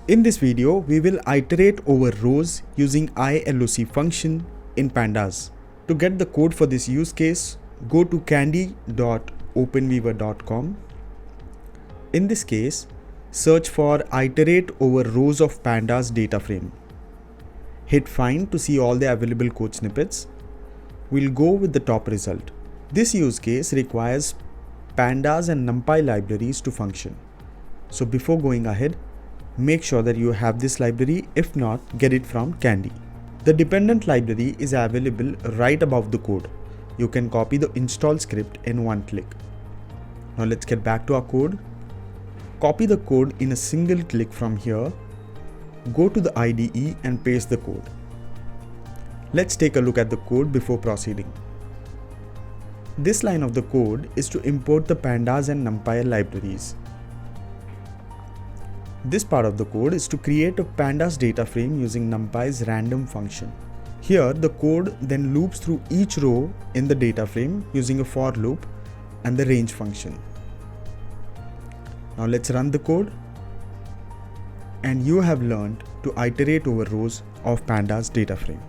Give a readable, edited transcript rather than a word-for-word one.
In this video, we will iterate over rows using iloc function in pandas. To get the code for this use case, go to kandi.openweaver.com. In this case, search for iterate over rows of pandas data frame. Hit find to see all the available code snippets. We'll go with the top result. This use case requires pandas and numpy libraries to function. So before going ahead, make sure that you have this library. If not, get it from kandi. The dependent library is available right above the code. You can copy the install script in one click. Now let's get back to our code. Copy the code in a single click from here. Go to the IDE and paste the code. Let's take a look at the code before proceeding. This line of the code is to import the pandas and numpy libraries. This part of the code is to create a pandas data frame using numpy's random function. Here the code then loops through each row in the data frame using a for loop and the range function. Now let's run the code. And you have learned to iterate over rows of pandas data frame.